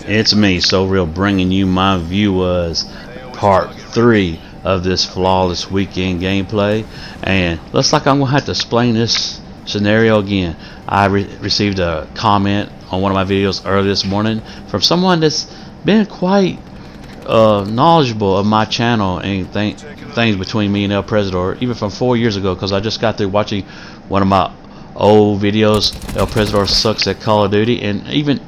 It's me, So Real, bringing you my viewers part 3 of this flawless weekend gameplay. And looks like I'm gonna have to explain this scenario again. I received a comment on one of my videos early this morning from someone that's been quite knowledgeable of my channel and things between me and ELPRESADOR, even from 4 years ago, because I just got through watching one of my old videos, ELPRESADOR Sucks at Call of Duty, and even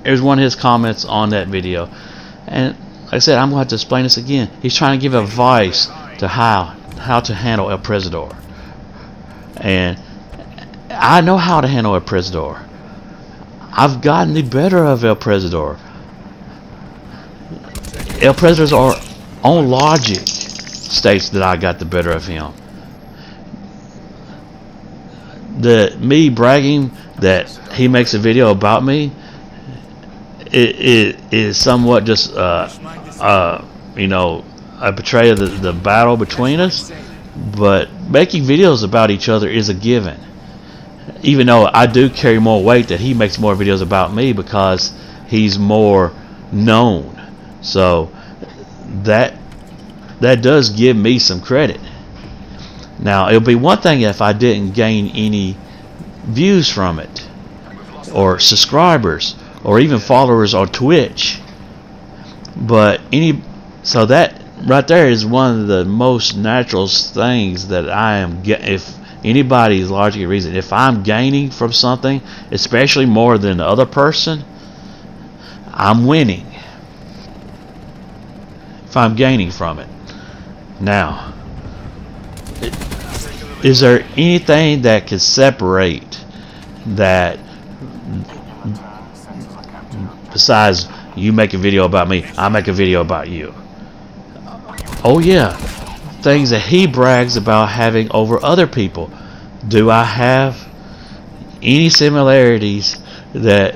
there's one of his comments on that video. And like I said, I'm going to have to explain this again. He's trying to give advice to how to handle ELPRESADOR, and I know how to handle ELPRESADOR. I've gotten the better of ELPRESADOR. ELPRESADOR's own logic states that I got the better of him. Me bragging that he makes a video about me, it is somewhat just you know, a portrayal of the battle between us. But making videos about each other is a given, even though I do carry more weight that he makes more videos about me because he's more known. So that does give me some credit. Now, it'll be one thing if I didn't gain any views from it, or subscribers, or even followers on Twitch. But so that right there is one of the most natural things that I am. If anybody's logically reason, if I'm gaining from something, especially more than the other person, I'm winning. If I'm gaining from it. Now, is there anything that can separate that besides you make a video about me, I make a video about you? Oh yeah, things that he brags about having over other people. Do I have any similarities that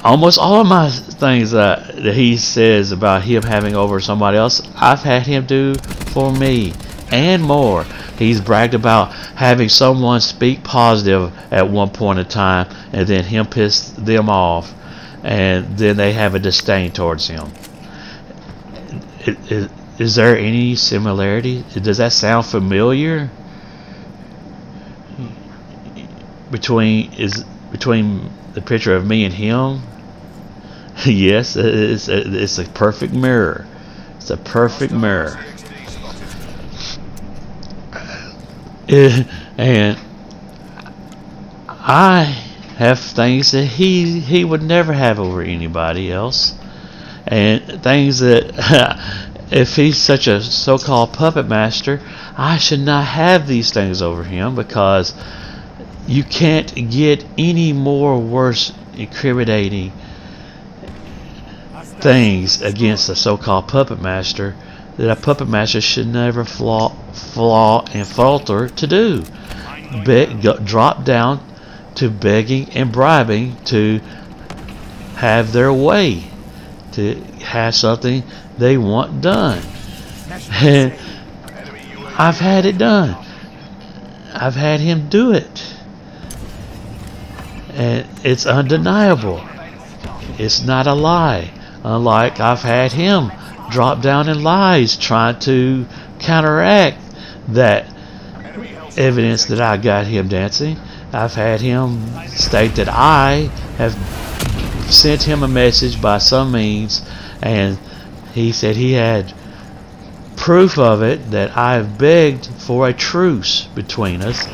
almost all of my things that he says about him having over somebody else, I've had him do for me and more. He's bragged about having someone speak positive at one point in time and then him piss them off, and then they have a disdain towards him. Is there any similarity? Does that sound familiar? Between the picture of me and him? Yes, it's a perfect mirror. It's a perfect mirror. And I have things that he would never have over anybody else, and things that if he's such a so-called puppet master, I should not have these things over him, because you can't get any more worse incriminating things against a so-called puppet master that a puppet master should never flaw and falter to do. Drop down to begging and bribing to have their way, to have something they want done. And I've had it done. I've had him do it, and it's undeniable. It's not a lie. Unlike I've had him drop down in lies trying to counteract that evidence that I got him dancing. I've had him state that I have sent him a message by some means, and he said he had proof of it, that I've begged for a truce between us,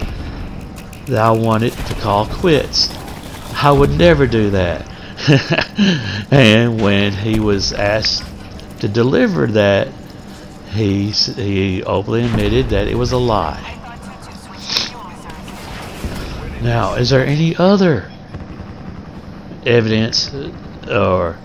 that I wanted to call quits. I would never do that. And when he was asked to deliver that, he openly admitted that it was a lie. Now, is there any other evidence or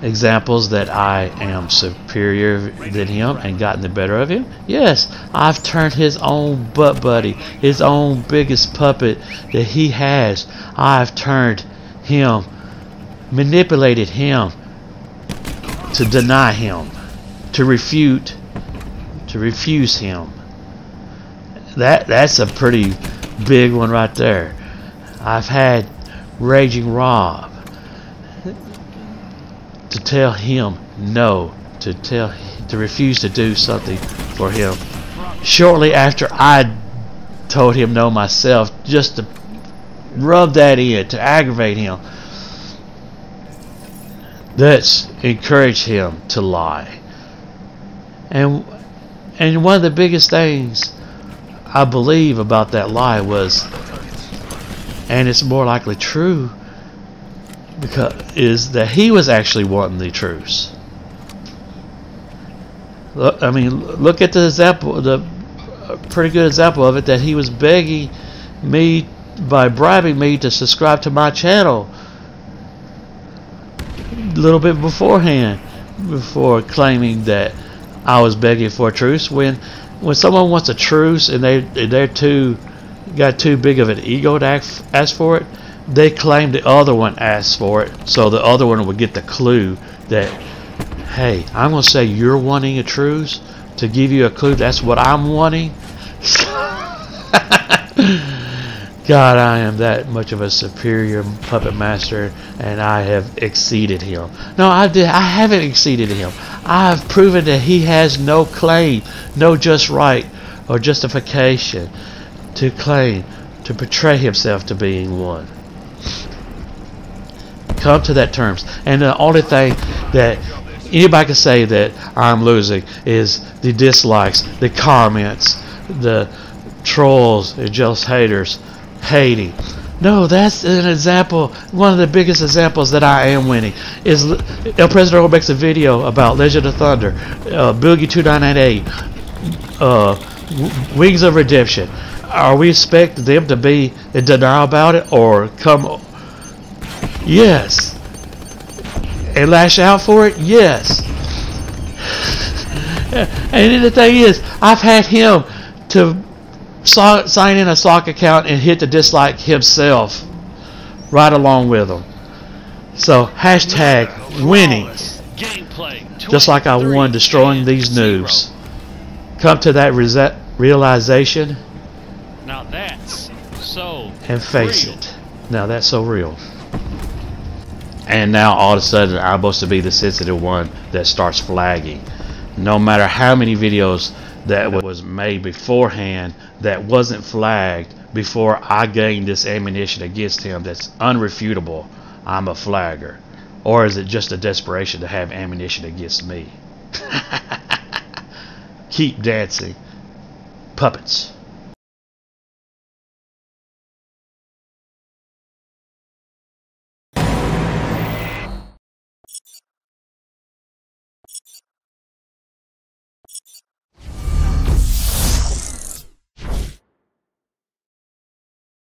examples that I am superior than him and gotten the better of him? Yes, I've turned his own butt buddy, his own biggest puppet that he has, I've turned him, manipulated him to deny him, to refuse him. That's a pretty big one right there. I've had Raging Rob to tell him no, to refuse to do something for him. Shortly after I told him no myself, just to rub that in, to aggravate him. That's encouraged him to lie. And one of the biggest things I believe about that lie was, and it's more likely true, because is that he was actually wanting the truce. Look, I mean, look at the example, the pretty good example of it, that he was begging me by bribing me to subscribe to my channel a little bit beforehand, before claiming that I was begging for a truce. When someone wants a truce and they're got too big of an ego to ask for it, they claim the other one asked for it, so the other one would get the clue that, hey, I'm going to say you're wanting a truce to give you a clue that's what I'm wanting. God, I am that much of a superior puppet master, and I have exceeded him. No, I haven't exceeded him. I have proven that he has no claim, no just right or justification to claim to portray himself to being one. Come to that terms. And the only thing that anybody can say that I'm losing is the dislikes, the comments, the trolls and jealous haters hating. No, that's an example. One of the biggest examples that I am winning is ELPRESADOR makes a video about Legend of Thunder, Boogie 2988, Wings of Redemption. Are we expecting them to be in denial about it, or come? Yes. And lash out for it? Yes. And the thing is, I've had him to sign in a Slack account and hit the dislike himself right along with him. So hashtag winning, just like I won destroying these noobs. Come to that realization now that's so and face real. it. Now that's so real. And now all of a sudden I'm supposed to be the sensitive one that starts flagging. No matter how many videos that was made beforehand that wasn't flagged before I gained this ammunition against him that's unrefutable, I'm a flagger. Or is it just a desperation to have ammunition against me? Keep dancing, puppets.